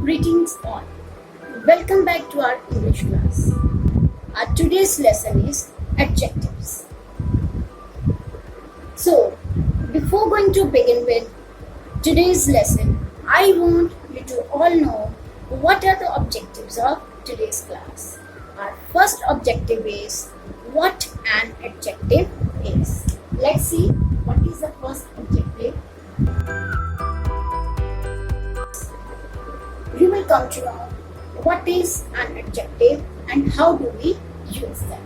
Greetings all. Welcome back to our English class. Our today's lesson is adjectives. So, before going to begin with today's lesson, I want you to all know what are the objectives of today's class. Our first objective is what an adjective is. Let's see what is the first objective. We will come to know what is an adjective and how do we use them.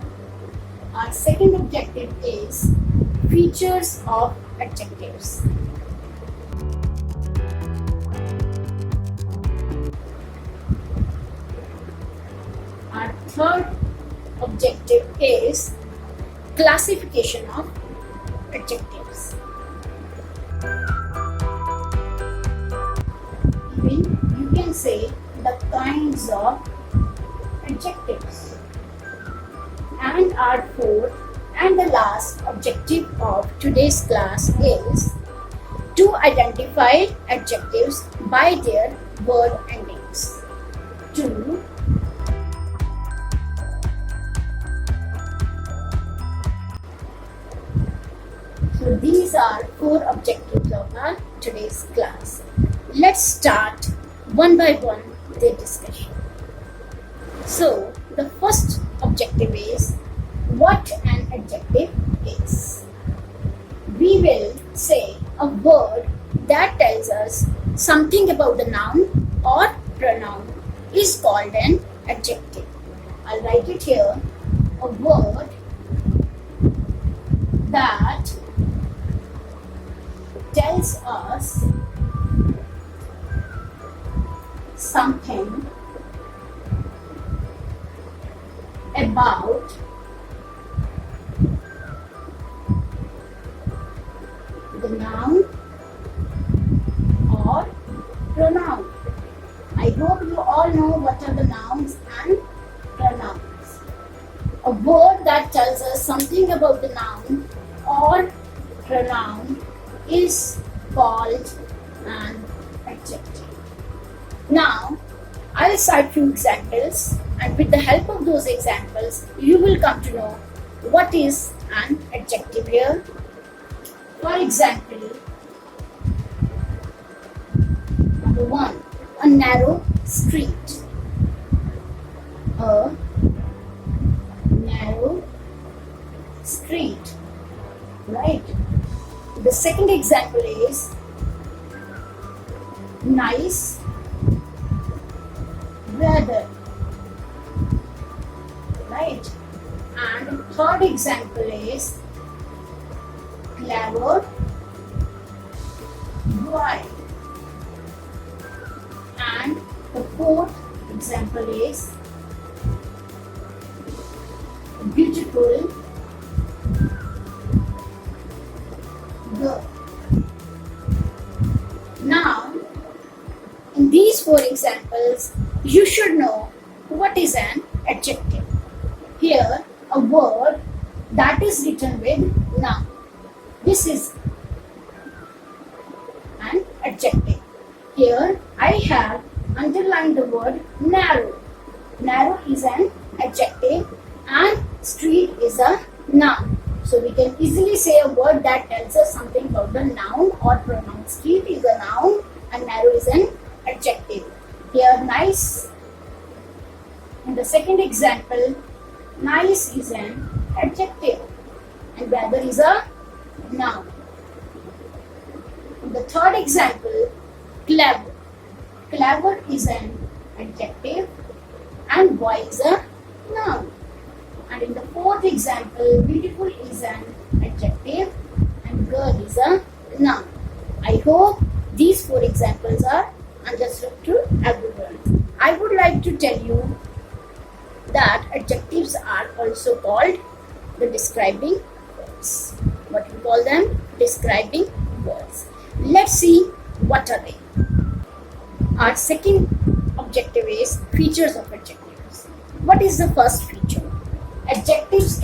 Our second objective is features of adjectives. Our third objective is classification of adjectives. Even you can say the kinds of adjectives. And our fourth and the last objective of today's class is to identify adjectives by their word endings. So these are four objectives of our today's class. Let's start one by one the discussion. So the first objective is what an adjective is. We will say a word that tells us something about the noun or pronoun is called an adjective. I'll write it here. A word that tells us something about the noun or pronoun. I hope you all know what are the nouns and pronouns. A word that tells us something about the noun or pronoun is called an adjective. Now, I'll cite few examples, and with the help of those examples, you will come to know what is an adjective here. For example, number one, a narrow street. A narrow street, right? The second example is nice weather, right? And the third example is clever boy. And the fourth example is beautiful girl. Now, in these four examples, you should know what is an adjective. Here, a word that is written with noun. This is an adjective. Here, I have underlined the word narrow. Narrow is an adjective and street is a noun. So we can easily say a word that tells us something about the noun or pronoun. Street is a noun and narrow is an adjective. Here, nice. In the second example, nice is an adjective and weather is a noun. In the third example, clever. Clever is an adjective and boy is a noun. And in the fourth example, beautiful is an adjective and girl is a noun. I hope these four examples are understood to everyone. I would like to tell you that adjectives are also called the describing words. What we call them? Describing words. Let's see what are they. Our second objective is features of adjectives. What is the first feature? Adjectives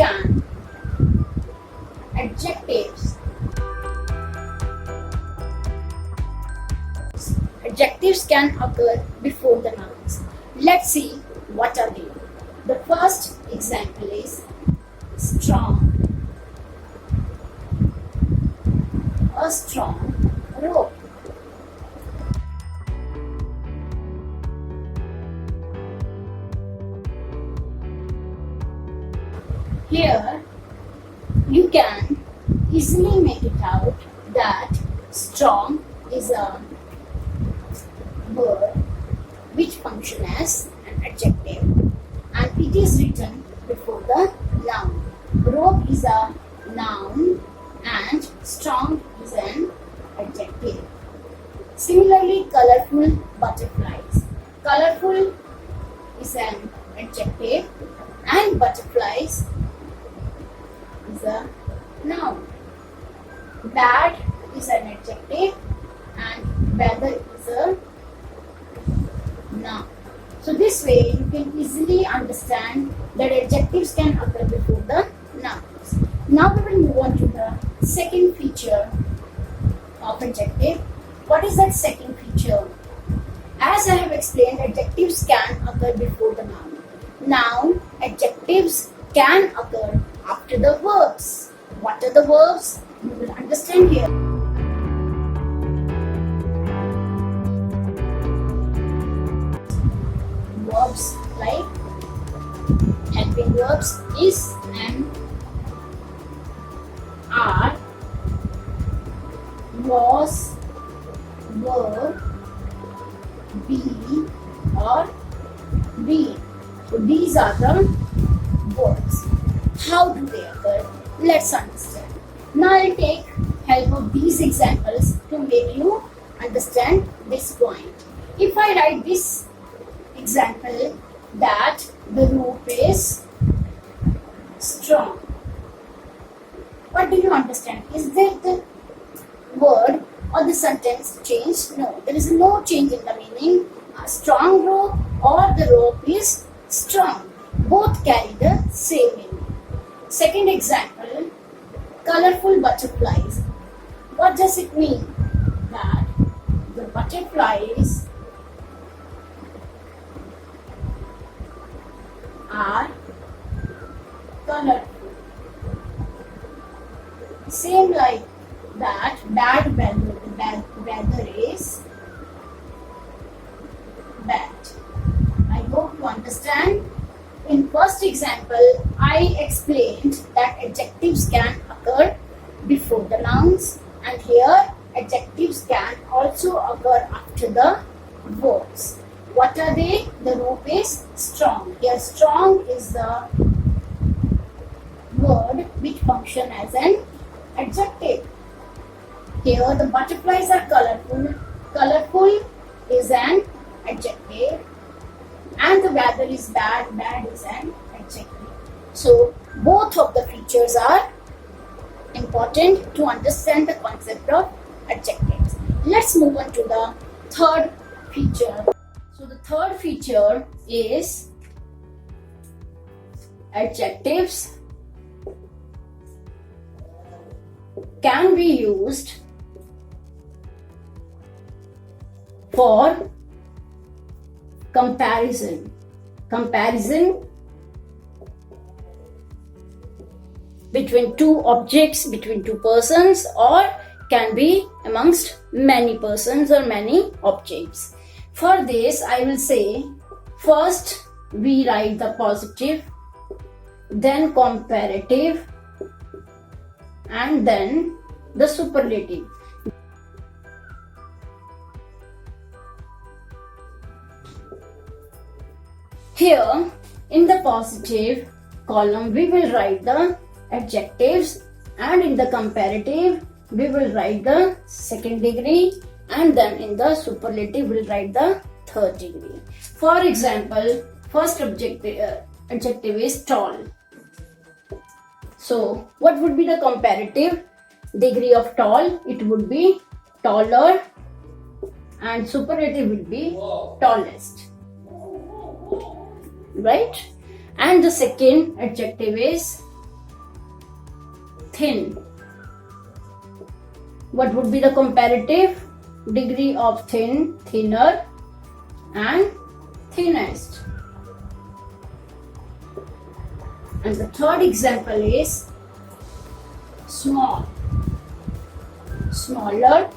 adjectives can occur before the nouns. Let's see what are they. The first example is strong. A strong rope. Here you can easily make it out that strong is a word which functions as an adjective and it is written before the noun. Rope is a noun and strong is an adjective. Similarly, colorful butterflies. Colorful is an adjective and butterflies is a noun. Bad is an adjective and weather is a noun. So this way you can easily understand that adjectives can occur before the nouns. Now we will move on to the second feature of adjective. What is that second feature? As I have explained, adjectives can occur before the noun. Now, adjectives can occur after the verbs. What are the verbs? You will understand here. Verbs like helping verbs is and are, was, were, be or be. So these are the verbs. How do they occur? Let's understand. Now I'll take help of these examples to make you understand this point. If I write this example that the rope is strong, what do you understand? Is there the word or the sentence changed? No, there is no change in the meaning. A strong rope or the rope is strong. Both carry the same meaning. Second example, colorful butterflies. What does it mean? That the butterflies are colorful. Same like that, bad weather is bad. I hope you understand. In first example, I explained that adjectives can occur before the nouns, and here adjectives can also occur after the verbs. What are they? The rope is strong. Here strong is the word which functions as an adjective. Here the butterflies are colorful. Colorful is an adjective. And the weather is bad. Bad is an adjective. So both of the features are important to understand the concept of adjectives. Let's move on to the third feature. So the third feature is adjectives can be used for comparison between two objects, between two persons, or can be amongst many persons or many objects. For this, I will say first we write the positive, then comparative, and then the superlative. Here in the positive column we will write the adjectives, and in the comparative we will write the second degree, and then in the superlative we will write the third degree. For example, first adjective is tall. So what would be the comparative degree of tall? It would be taller, and superlative would be tallest. Right? And the second adjective is thin. What would be the comparative? degree of thin, thinner, and thinnest. And the third example is small, smaller,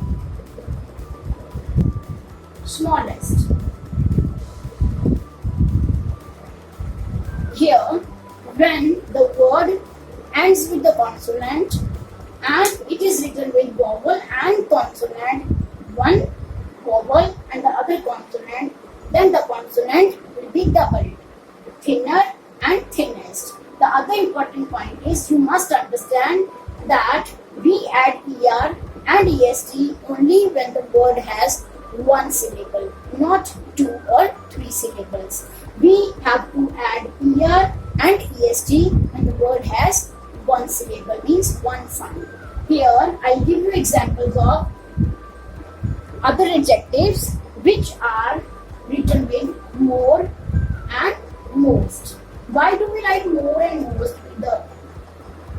smallest. Here, when the word ends with the consonant and it is written with vowel and consonant, one vowel and the other consonant, then the consonant will be doubled, thinner and thinnest. The other important point is you must understand that we add er and est only when the word has one syllable, not two or three syllables. We have to add er and est when the word has one syllable, means one sound. Here I'll give you examples of other adjectives which are written with more and most. Why do we write more and most with the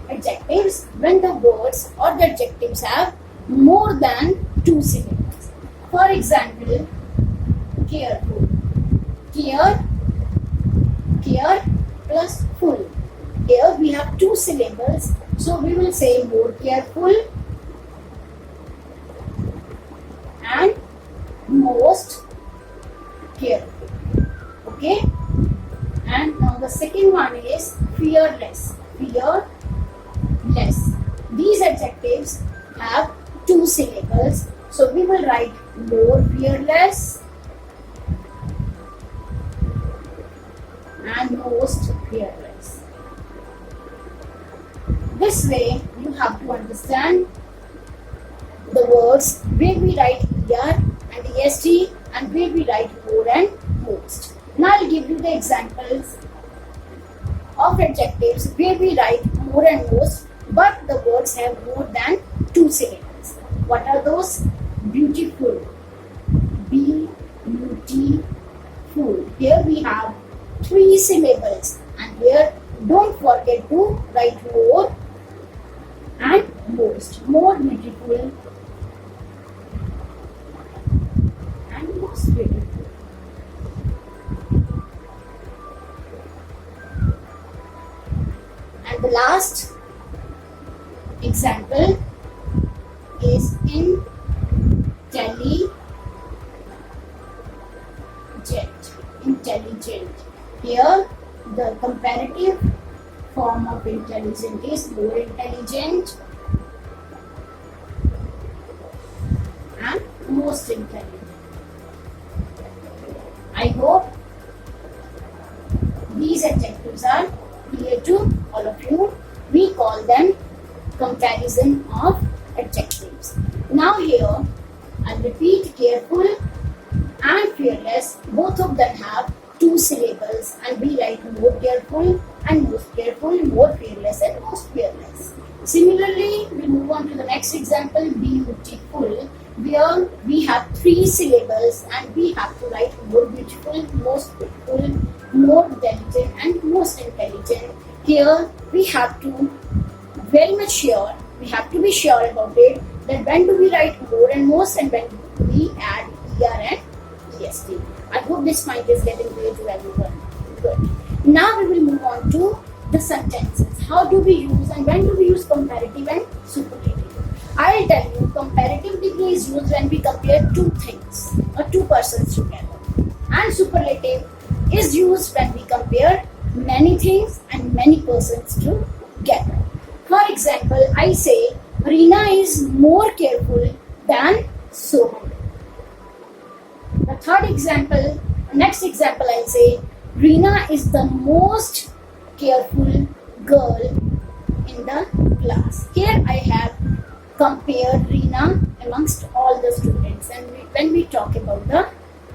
adjectives? When the words or the adjectives have more than two syllables. For example, careful. Care plus full. Here we have two syllables, so we will say more careful and most careful. Okay? And now the second one is fearless. Fearless. These adjectives have two syllables, so we will write more fearless and most fearless. This way you have to understand the words where we write er and est and where we write more and most. Now I'll give you the examples of adjectives where we write more and most but the words have more than two syllables. What are those? Beautiful. Beautiful. Here we have three syllables and here don't forget to write more and most. More beautiful and most beautiful. And the last example is intelligent. Here the comparative form of intelligent is more intelligent and most intelligent. I hope these adjectives are clear to all of you. We call them comparison of adjectives. Now here I'll repeat careful and fearless. Both of them have two syllables and we write more careful and most careful, more fearless and most fearless. Similarly, we move on to the next example, beautiful, where we have three syllables and we have to write more beautiful, most beautiful, more intelligent and most intelligent. Here we have to very much sure, we have to be sure about it that when do we write more and most and when do we add er and est. I hope this point is getting clear to everyone. Good. Now we will move on to the sentences. How do we use and when do we use comparative and superlative? I'll tell you, comparative degree is used when we compare two things or two persons together. And superlative is used when we compare many things and many persons together. For example, I say, Reena is more careful than Sohan. The next example I'll say, Reena is the most careful girl in the class. Here I have compared Reena amongst all the students and when we talk about the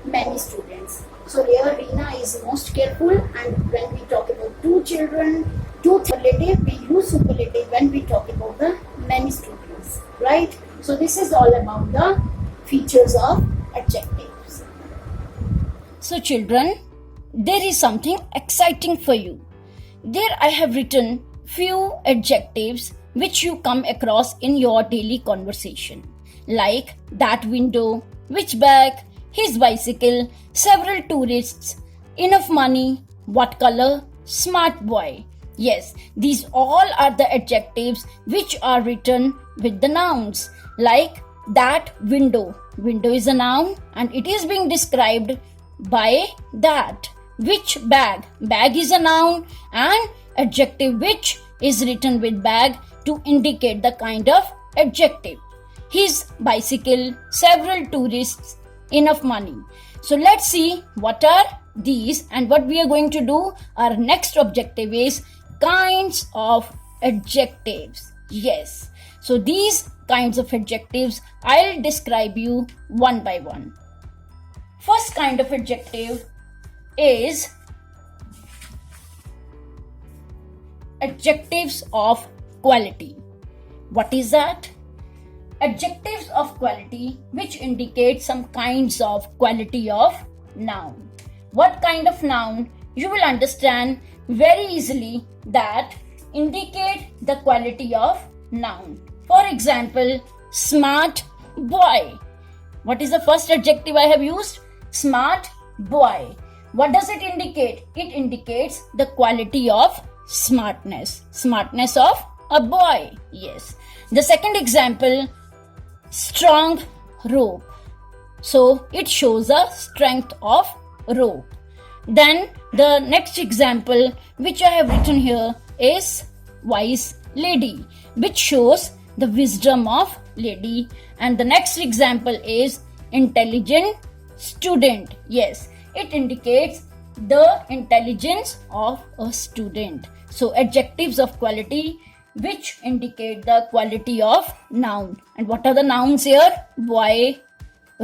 many students. So here Reena is most careful and when we talk about two children, two superlative, we use superlative when we talk about the many students, right? So this is all about the features of adjectives. So children, there is something exciting for you. There I have written few adjectives which you come across in your daily conversation. like that window, which bag, his bicycle, several tourists, enough money, what color, smart boy. Yes, these all are the adjectives which are written with the nouns, like that window. Window is a noun and it is being described by that. Which bag? Bag is a noun and adjective which is written with bag to indicate the kind of adjective. His bicycle, several tourists, enough money. So let's see what are these, and what we are going to do. Our next objective is kinds of adjectives. Yes. So these kinds of adjectives I'll describe you one by one. First kind of adjective is adjectives of quality. What is that? Adjectives of quality which indicate some kinds of quality of noun. What kind of noun? You will understand very easily that indicate the quality of noun. For example, smart boy. What is the first adjective I have used? Smart boy. What does it indicate? It indicates the quality of smartness. Smartness of a boy. Yes. The second example, strong rope. So it shows a strength of rope. Then the next example which I have written here is wise lady, which shows the wisdom of lady. And the next example is intelligent student. Yes, it indicates the intelligence of a student. So adjectives of quality which indicate the quality of noun. And what are the nouns here? Boy,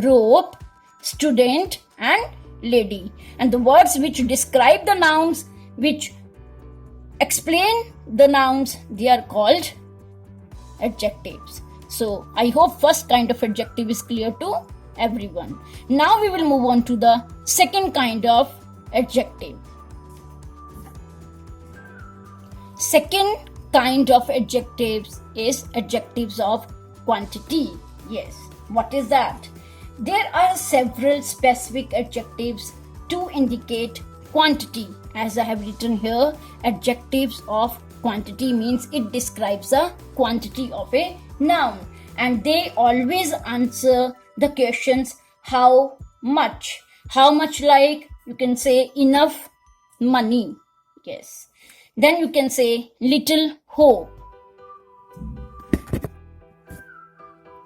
rope, student and lady. And the words which describe the nouns, which explain the nouns, they are called adjectives. So I hope first kind of adjective is clear to everyone. Now we will move on to the second kind of adjective. Second kind of adjectives is adjectives of quantity. Yes, what is that? There are several specific adjectives to indicate quantity. As I have written here, adjectives of quantity means it describes a quantity of a noun, and they always answer the questions how much. How much, like you can say enough money. Yes. Then you can say little hope.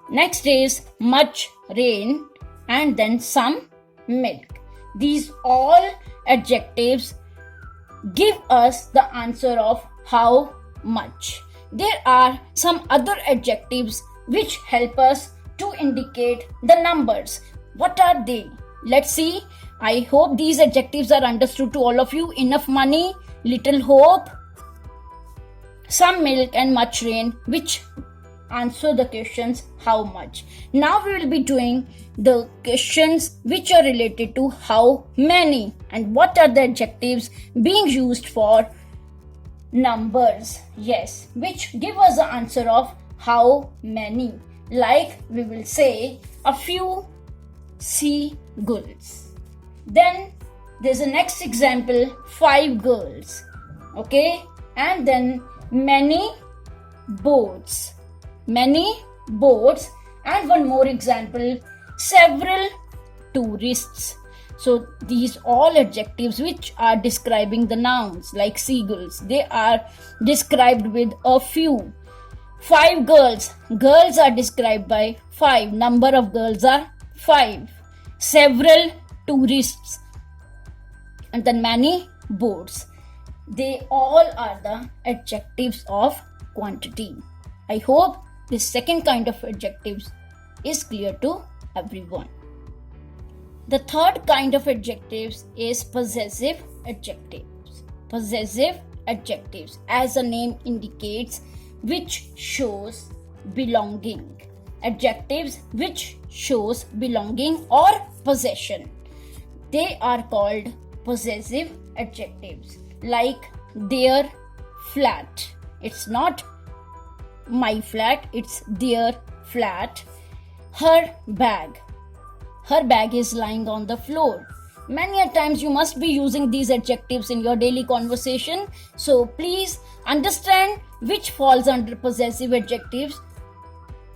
Next is much rain and then some milk. These all adjectives give us the answer of how much. There are some other adjectives which help us to indicate the numbers. What are they? Let's see. I hope these adjectives are understood to all of you. Enough money, little hope, some milk and much rain, which answer the questions how much. Now we will be doing the questions which are related to how many and what are the adjectives being used for numbers. Yes, which give us the answer of how many. Like we will say a few seagulls. Then there's a next example, 5 girls. Okay, and then many boats. Many boats. And one more example, several tourists. So these all adjectives which are describing the nouns, like seagulls, they are described with a few. 5 girls. Girls are described by 5. Number of girls are 5. Several tourists. And then many boats. They all are the adjectives of quantity. I hope this second kind of adjectives is clear to everyone. The third kind of adjectives is possessive adjectives. Possessive adjectives, as the name indicates, which shows belonging. Adjectives which shows belonging or possession. They are called possessive adjectives. Like their flat. It's not my flat, it's their flat. Her bag. Her bag is lying on the floor. Many a times you must be using these adjectives in your daily conversation. So please understand which falls under possessive adjectives.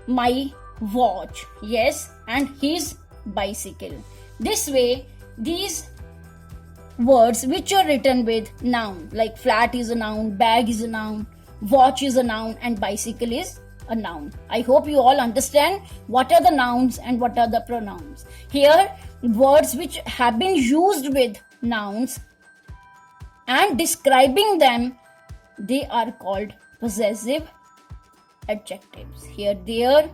My watch, yes, and his bicycle. This way, these words which are written with noun, like flat is a noun, bag is a noun, watch is a noun, and bicycle is a noun. I hope you all understand what are the nouns and what are the pronouns. Here, words which have been used with nouns and describing them, they are called possessive adjectives. Here, there,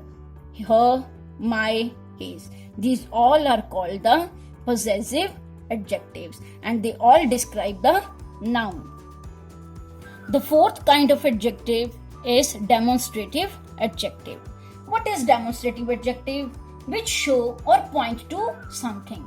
her, my, his. These all are called the possessive adjectives and they all describe the noun. The fourth kind of adjective is demonstrative adjective. What is demonstrative adjective? Which show or point to something.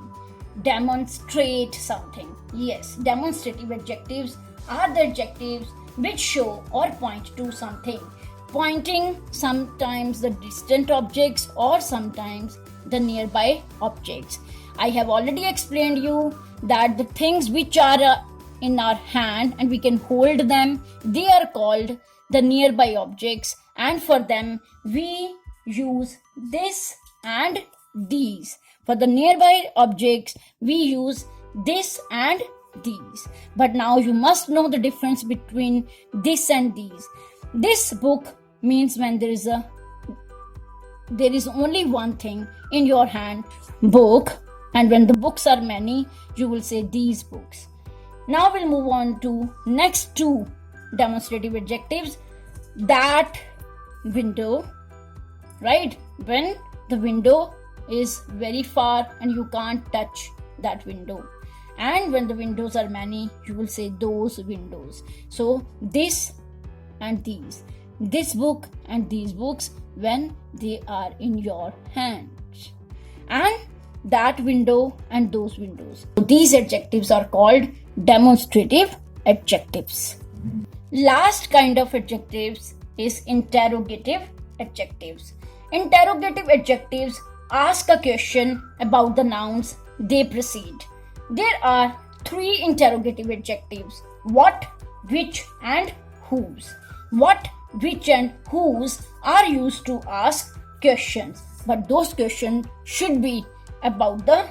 Demonstrate something. Yes, demonstrative adjectives are the adjectives which show or point to something. Pointing sometimes the distant objects or sometimes the nearby objects. I have already explained you that the things which are in our hand and we can hold them, they are called the nearby objects, and for them we use this and these. For the nearby objects we use this and these. But now you must know the difference between this and these. This book means when there is only one thing in your hand, book, and when the books are many, you will say these books. Now we'll move on to next two demonstrative adjectives. That window, right? When the window is very far and you can't touch that window. And when the windows are many, you will say those windows. So this and these. This book and these books when they are in your hands. And that window and those windows. These adjectives are called demonstrative adjectives. Last kind of adjectives is interrogative adjectives. Interrogative adjectives ask a question about the nouns they precede. There are three interrogative adjectives: what, which, and whose. What, which, and whose are used to ask questions, but those questions should be about the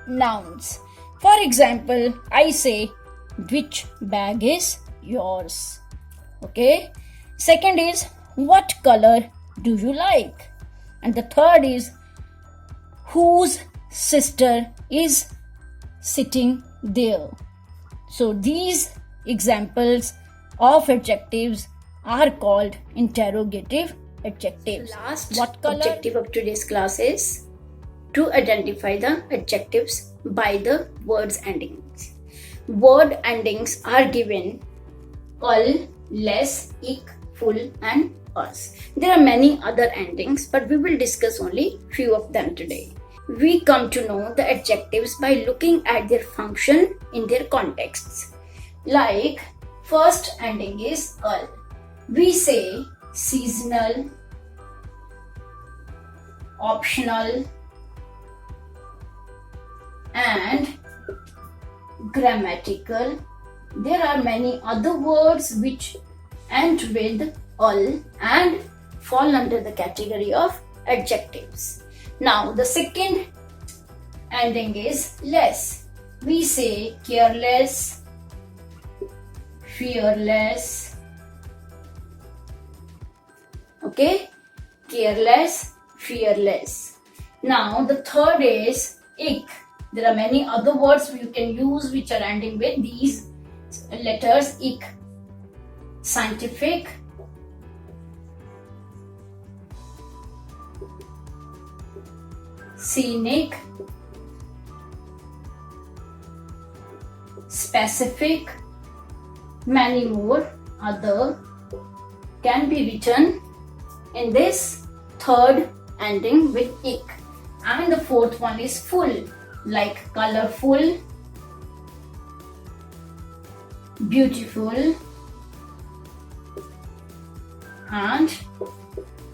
nouns. For example, I say, which bag is yours? Okay. Second is, what color do you like? And the third is, whose sister is sitting there? So these examples of adjectives are called interrogative adjectives. Last what color? Objective of today's class is to identify the adjectives by the words endings. Word endings are given al, less, ik, full, and us. There are many other endings, but we will discuss only few of them today. We come to know the adjectives by looking at their function in their contexts. Like, first ending is al. We say seasonal, optional, and grammatical. There are many other words which end with al and fall under the category of adjectives. Now the second ending is less. We say careless, fearless. Okay, careless, fearless. Now the third is ik. There are many other words you can use which are ending with these letters ik. Scientific, scenic, specific, many more other can be written in this third ending with ik. And the fourth one is full, like colorful, beautiful, and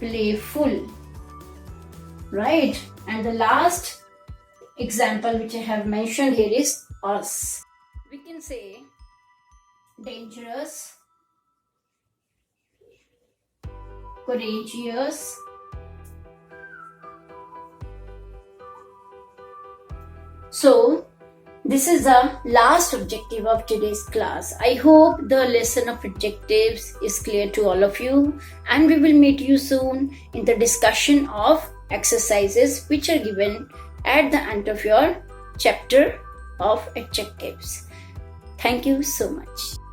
playful. right? And the last example which I have mentioned here is us. We can say dangerous, courageous, so this is the last objective of today's class. I hope the lesson of adjectives is clear to all of you, and we will meet you soon in the discussion of exercises which are given at the end of your chapter of adjectives. Thank you so much.